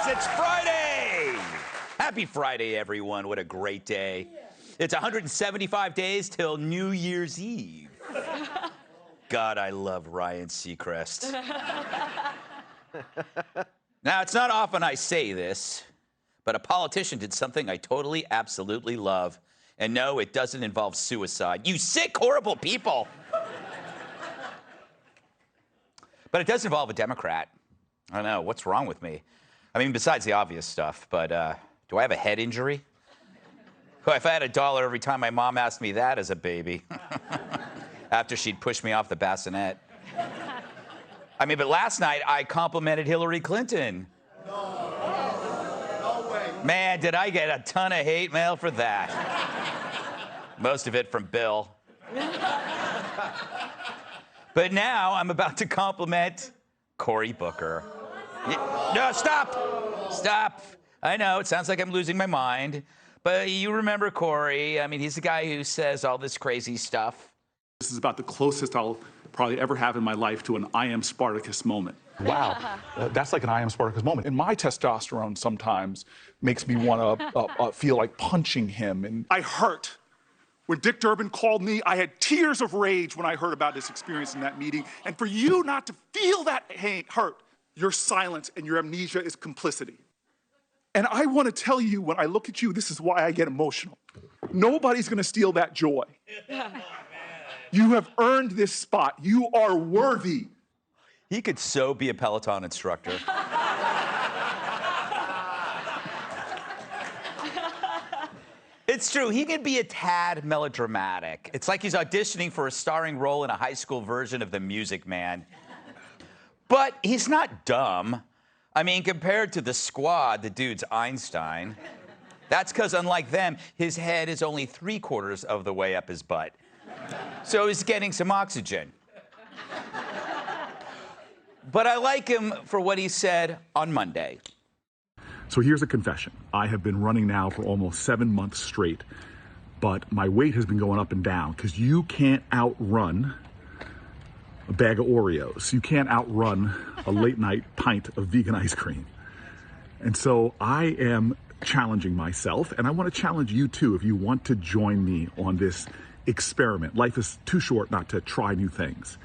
Yes, it's Friday! Happy Friday, everyone. What a great day. It's 175 days till New Year's Eve. God, I love Ryan Seacrest. Now, it's not often I say this, but a politician did something I totally, absolutely love. And no, it doesn't involve suicide. You sick, horrible people! But it does involve a Democrat. I don't know, what's wrong with me? I mean, besides the obvious stuff, but do I have a head injury? If I had $1 every time my mom asked me that as a baby, after she'd pushed me off the bassinet. I mean, but last night I complimented Hillary Clinton. No way. Man, did I get a ton of hate mail for that. Most of it from Bill. But now I'm about to compliment Cory Booker. No, stop! Stop! I know, it sounds like I'm losing my mind, but you remember Cory. I mean, he's the guy who says all this crazy stuff. This is about the closest I'll probably ever have in my life to an I am Spartacus moment. Wow, that's like an I am Spartacus moment. And my testosterone sometimes makes me want to feel like punching him. And I hurt. When Dick Durbin called me, I had tears of rage when I heard about this experience in that meeting. And for you not to feel that hurt, your silence and your amnesia is complicity. And I want to tell you, when I look at you, this is why I get emotional. Nobody's going to steal that joy. You have earned this spot. You are worthy. He could so be a Peloton instructor. It's true, he can be a tad melodramatic. It's like he's auditioning for a starring role in a high school version of The Music Man. But he's not dumb. I mean, compared to the Squad, the dude's Einstein. That's because, unlike them, his head is only 3/4 of the way up his butt. So he's getting some oxygen. But I like him for what he said on Monday. so here's a confession. I have been running now for almost 7 months straight, but my weight has been going up and down because you can't outrun a bag of Oreos. You can't outrun a late night pint of vegan ice cream. And so I am challenging myself, and I want to challenge you too if you want to join me on this experiment. Life is too short not to try new things.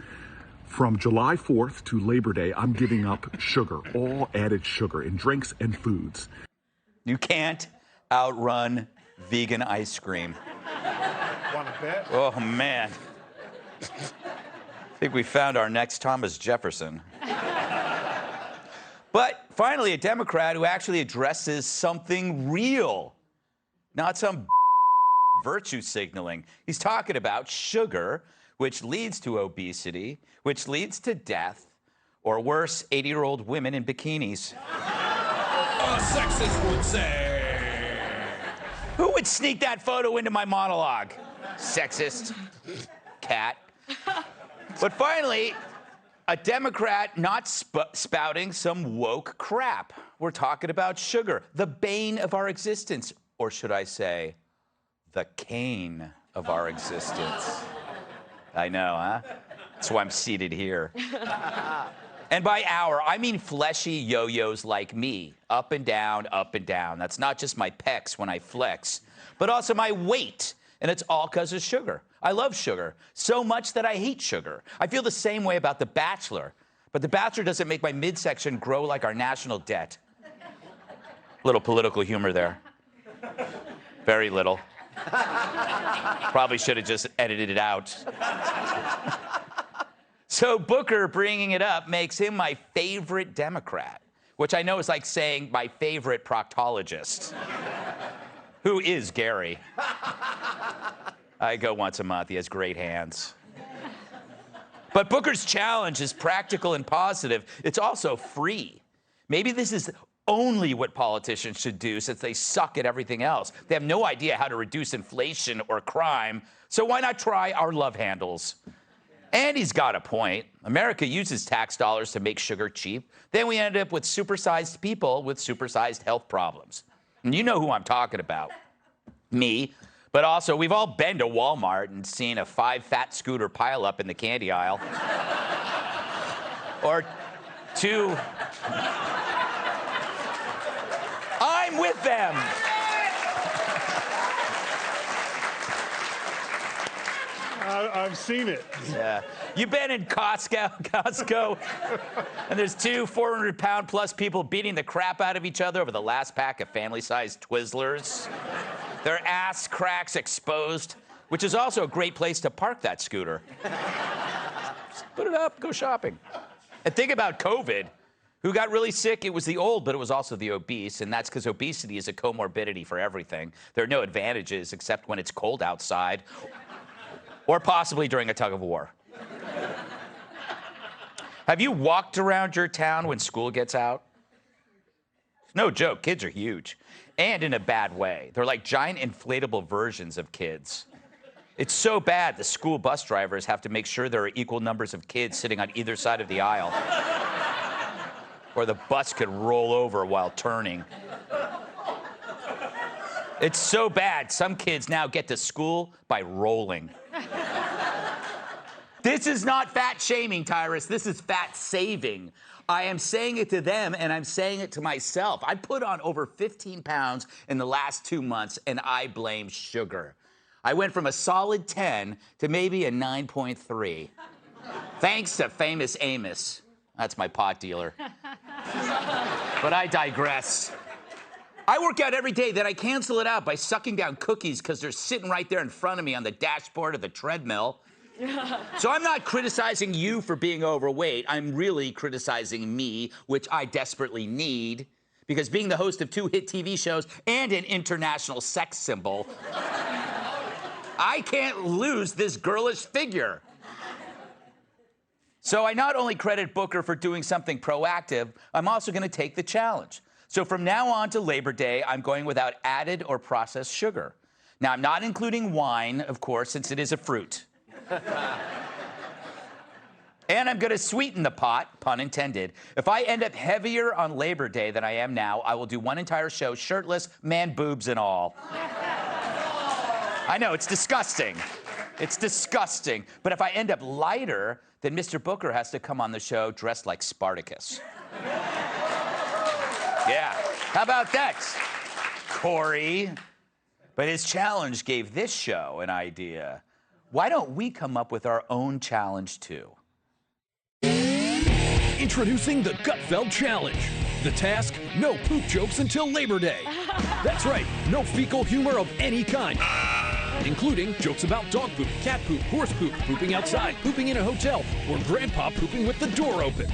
From July 4th to Labor Day, I'm giving up sugar, all added sugar in drinks and foods. You can't outrun vegan ice cream. Want to bet? Oh, man. I think we found our next Thomas Jefferson. But finally, a Democrat who actually addresses something real, not some virtue signaling. He's talking about sugar, which leads to obesity, which leads to death, or worse, 80-year-old women in bikinis. A sexist would say. Who would sneak that photo into my monologue? Sexist. Cat. But finally, a Democrat not spouting some woke crap. We're talking about sugar, the bane of our existence. Or should I say, the cane of our existence. I know, huh? That's why I'm seated here. And by our, I mean fleshy yo-yos like me. Up and down, up and down. That's not just my pecs when I flex, but also my weight. And it's all because of sugar. I love sugar, so much that I hate sugar. I feel the same way about The Bachelor, but The Bachelor doesn't make my midsection grow like our national debt. Little political humor there. Very little. Probably should have just edited it out. So Booker bringing it up makes him my favorite Democrat, which I know is like saying my favorite proctologist. Who is Gary? I go once a month. He has great hands. But Booker's challenge is practical and positive. It's also free. Maybe this is only what politicians should do since they suck at everything else. They have no idea how to reduce inflation or crime, so why not try our love handles? And he's got a point. America uses tax dollars to make sugar cheap. Then we end up with supersized people with supersized health problems. And you know who I'm talking about. Me. But also, we've all been to Walmart and seen a 5-fat scooter pile up in the candy aisle. Or two I'm with them. I've seen it. Yeah. You've been in Costco, and there's two 400-pound-plus people beating the crap out of each other over the last pack of family-sized Twizzlers. Their ass cracks exposed, which is also a great place to park that scooter. Just put it up, go shopping. And think about COVID. Who got really sick? It was the old, but it was also the obese, and that's because obesity is a comorbidity for everything. There are no advantages except when it's cold outside, or possibly during a tug of war. Have you walked around your town when school gets out? No joke, kids are huge, and in a bad way. They're like giant inflatable versions of kids. It's so bad the school bus drivers have to make sure there are equal numbers of kids sitting on either side of the aisle, or the bus could roll over while turning. It's so bad, some kids now get to school by rolling. This is not fat shaming, Tyrus. This is fat saving. I am saying it to them, and I'm saying it to myself. I put on over 15 pounds in the last 2 months, and I blame sugar. I went from a solid 10 to maybe a 9.3. Thanks to famous Amos. That's my pot dealer. But I digress. I work out every day, then I cancel it out by sucking down cookies because they're sitting right there in front of me on the dashboard of the treadmill. So I'm not criticizing you for being overweight. I'm really criticizing me, which I desperately need, because being the host of 2 hit TV shows and an international sex symbol, I can't lose this girlish figure. So I not only credit Booker for doing something proactive, I'm also going to take the challenge. So from now on to Labor Day, I'm going without added or processed sugar. Now, I'm not including wine, of course, since it is a fruit. And I'm going to sweeten the pot, pun intended. If I end up heavier on Labor Day than I am now, I will do one entire show shirtless, man boobs and all. I know, it's disgusting. It's disgusting. But if I end up lighter, then Mr. Booker has to come on the show dressed like Spartacus. Yeah, how about that, Cory? But his challenge gave this show an idea. Why don't we come up with our own challenge, too? Introducing the Gutfeld Challenge. The task, no poop jokes until Labor Day. That's right, no fecal humor of any kind, including jokes about dog poop, cat poop, horse poop, pooping outside, pooping in a hotel, or grandpa pooping with the door open.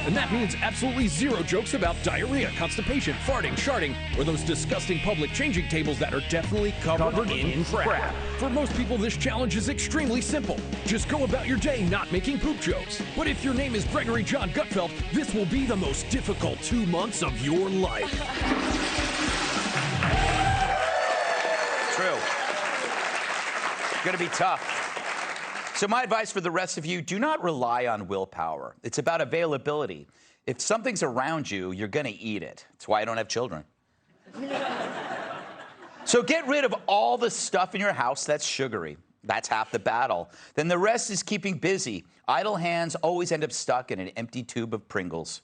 And that means absolutely 0 jokes about diarrhea, constipation, farting, sharting, or those disgusting public changing tables that are definitely covered in crap. For most people, this challenge is extremely simple. Just go about your day not making poop jokes. But if your name is Gregory John Gutfeld, this will be the most difficult 2 months of your life. True. Gonna be tough. So my advice for the rest of you, do not rely on willpower. It's about availability. If something's around you, you're gonna eat it. That's why I don't have children. So get rid of all the stuff in your house that's sugary. That's half the battle. Then the rest is keeping busy. Idle hands always end up stuck in an empty tube of Pringles.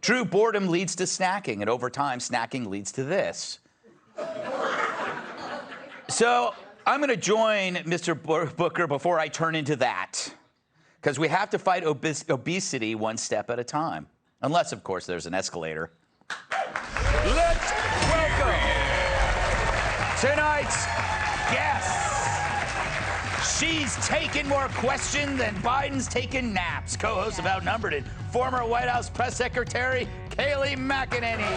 True boredom leads to snacking, and over time, snacking leads to this. So I'm going to join Mr. Booker before I turn into that, because we have to fight obesity one step at a time. Unless, of course, there's an escalator. Let's welcome tonight's guest. She's taken more questions than Biden's taken naps. Co-host of Outnumbered and former White House press secretary, Kayleigh McEnany.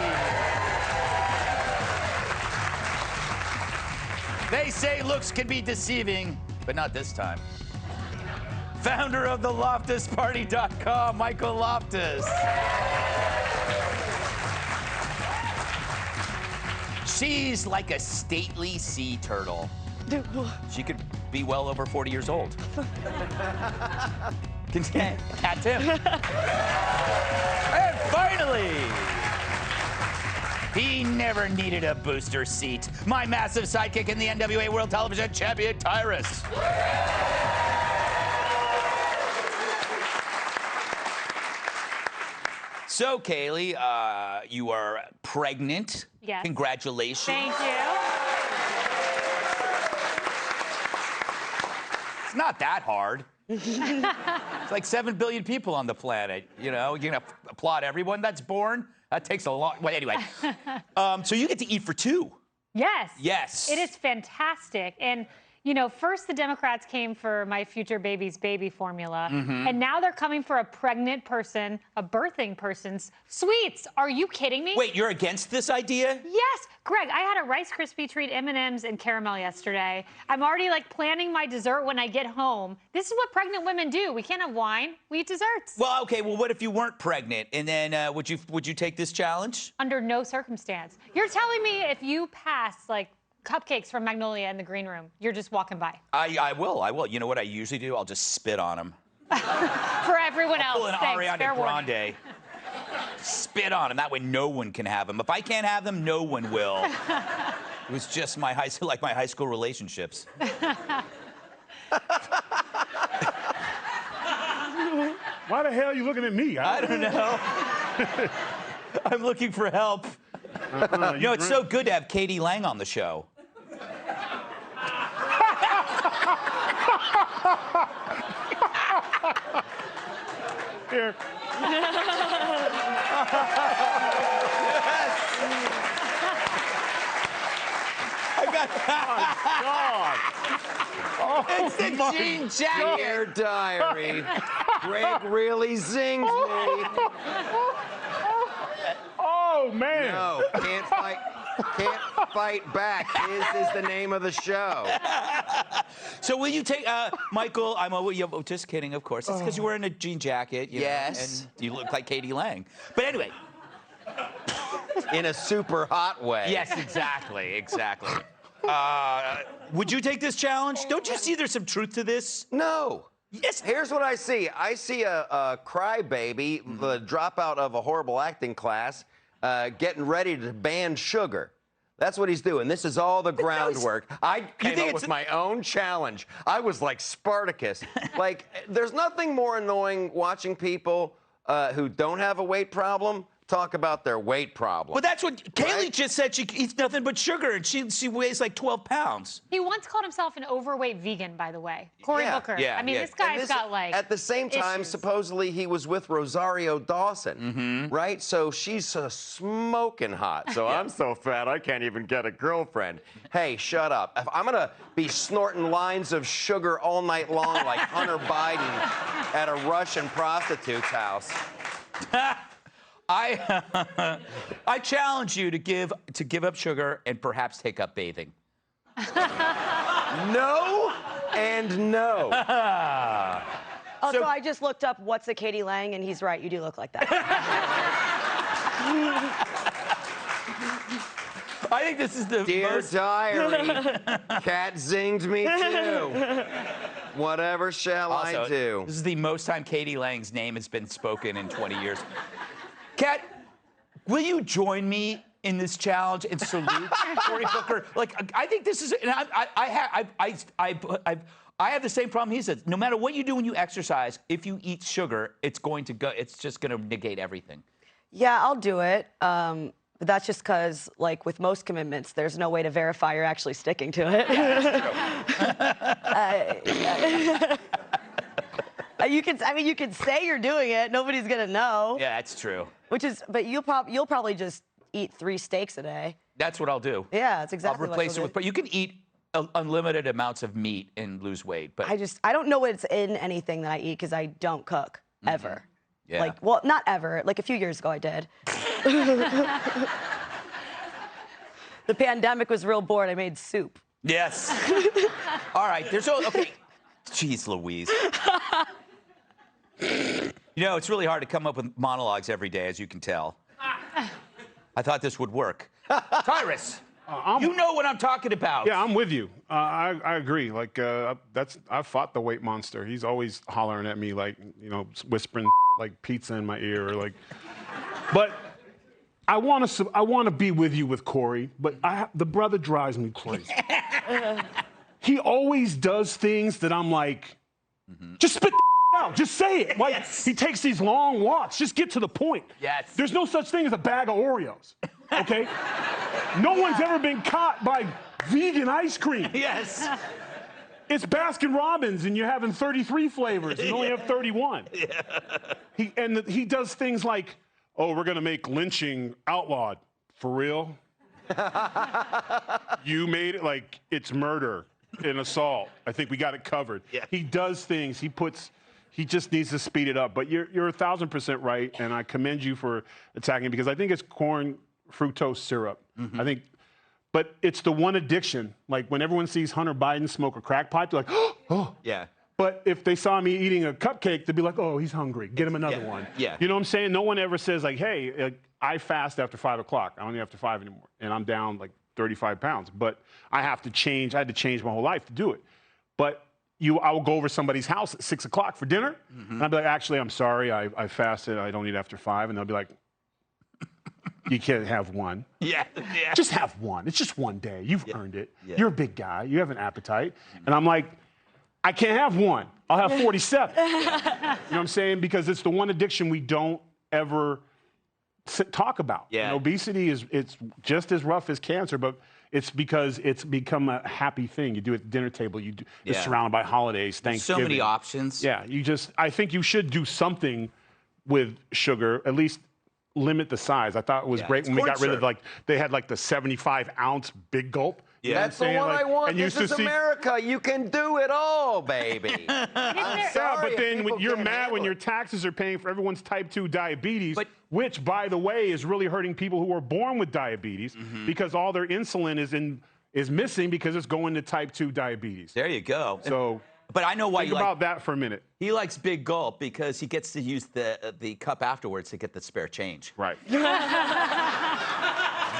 They say looks can be deceiving, but not this time. Founder of the LoftusParty.com, Michael Loftus. She's like a stately sea turtle. She could be well over 40 years old. Cat Tim. And finally, he never needed a booster seat. My massive sidekick in the NWA World Television Champion, Tyrus. So, Kaylee, you are pregnant. Yes. Congratulations. Thank you. It's not that hard. It's like 7 billion people on the planet. You know, you're gonna applaud everyone that's born. That takes a lot. Well, anyway, so you get to eat for 2. Yes. Yes. It is fantastic. And, you know, first the Democrats came for my future baby's baby formula, and now they're coming for a pregnant person, a birthing person's sweets. Are you kidding me? Wait, you're against this idea? Yes. Greg, I had a Rice Krispie treat, M&Ms, and caramel yesterday. I'm already, like, planning my dessert when I get home. This is what pregnant women do. We can't have wine. We eat desserts. Well, okay. Well, what if you weren't pregnant? And then would you take this challenge? Under no circumstance. You're telling me if you pass, like, cupcakes from Magnolia in the green room, you're just walking by. I will. You know what I usually do? I'll just spit on them. For everyone else. Pull an Thanks. Ariana Fair warning. Grande. Spit on them. That way no one can have them. If I can't have them, no one will. It was just my high school relationships. Why the hell are you looking at me? I don't know. I'm looking for help. You know, it's so good to have Katie Lang on the show. Here. It's the jean jacket. Dear diary, Greg really zinged me. Oh, man. No, can't fight back. Is the name of the show. So will you take, Michael, just kidding, of course. It's because you're wearing a jean jacket. You know, Yes. and you look like Katie Lang. But anyway. In a super hot way. Yes, exactly. Would you take this challenge? Don't you see there's some truth to this? No. Yes. Here's what I see. I see a crybaby, the dropout of a horrible acting class, getting ready to ban sugar. That's what he's doing. This is all the groundwork. I came up with my own challenge. I was like Spartacus. Like, there's nothing more annoying watching people who don't have a weight problem talk about their weight problem. Well, that's what Kaylee just said. She eats nothing but sugar, and she weighs like 12 pounds. He once called himself an overweight vegan, by the way. Cory Booker. Yeah, I mean, yeah. this guy's got, like, At the same time, issues. supposedly he was with Rosario Dawson, right? So she's smoking hot. So I'm so fat I can't even get a girlfriend. Hey, shut up. If I'm gonna be snorting lines of sugar all night long like Hunter Biden at a Russian prostitute's house. I challenge you to give up sugar and perhaps take up bathing. No and no. Also, I just looked up what's a Katie Lang, and he's right. You do look like that. I think this is the Dear diary, Cat zinged me too. Whatever shall Also, I do? This is the most time Katie Lang's name has been spoken in 20 years. Kat, will you join me in this challenge and salute Cory Booker? Like, I think this is, and I have the same problem he says. No matter what you do when you exercise, if you eat sugar, it's just going to negate everything. Yeah, I'll do it. But that's just because, like, with most commitments, there's no way to verify you're actually sticking to it. You can say you're doing it. Nobody's gonna know. Yeah, that's true. But you'll probably just eat 3 steaks a day. That's what I'll do. Yeah, that's exactly I'll replace it with, but you can eat unlimited amounts of meat and lose weight. But I don't know what's in anything that I eat because I don't cook ever. Yeah. Like, well, not ever. Like a few years ago, I did. The pandemic was real bored. I made soup. Yes. All right. Okay. Jeez Louise. You know, it's really hard to come up with monologues every day, as you can tell. I thought this would work. Tyrus, you know what I'm talking about. Yeah, I'm with you. I agree. Like, I fought the weight monster. He's always hollering at me, like, you know, whispering like pizza in my ear, or like. But I want to be with you with Cory, but the brother drives me crazy. He always does things that I'm like, just spit the out. Just say it. Like, Yes. he takes these long walks. Just get to the point. Yes. There's no such thing as a bag of Oreos, okay? No one's ever been caught by vegan ice cream. Yes. It's Baskin Robbins, and you're having 33 flavors, and you only have 31. Yeah. He does things like, oh, we're going to make lynching outlawed. For real? You made it like it's murder and assault. I think we got it covered. Yeah. He does things. He just needs to speed it up. But you're 1,000% right, and I commend you for attacking, because I think it's corn fructose syrup. I think. But it's the one addiction. Like, when everyone sees Hunter Biden smoke a crack pipe, they're like, oh. Yeah. But if they saw me eating a cupcake, they'd be like, oh, he's hungry. Get him another one. Yeah. You know what I'm saying? No one ever says, like, hey, I fast after 5 o'clock. I don't eat after 5 anymore. And I'm down like 35 pounds. But I had to change my whole life to do it. But I will go over somebody's house at 6 o'clock for dinner. And I'd be like, actually, I'm sorry. I fasted. I don't eat after 5. And they'll be like, you can't have one. Yeah. Just have one. It's just one day. You've earned it. You're a big guy. You have an appetite. And I'm like, I can't have one. I'll have 47. You know what I'm saying? Because it's the one addiction we don't ever talk about. Yeah. And obesity it's just as rough as cancer, but it's because it's become a happy thing. You do it at the dinner table. You're surrounded by holidays, Thanksgiving. So many options. Yeah. I think you should do something with sugar, at least limit the size. I thought it was great when we got rid of, like, they had like the 75-ounce big gulp. Yeah. That's the one I want. This is America. You can do it all, baby. Yeah, but then when you're mad when your taxes are paying for everyone's type 2 diabetes, which, by the way, is really hurting people who are born with diabetes, because all their insulin is missing because it's going to type 2 diabetes. There you go. So, but I know why think about that for a minute. He likes Big Gulp because he gets to use the cup afterwards to get the spare change. Right.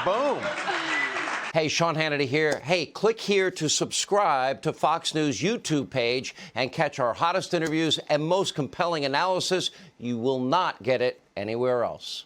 Boom. Hey, Sean Hannity here. Hey, click here to subscribe to Fox News YouTube page and catch our hottest interviews and most compelling analysis. You will not get it anywhere else.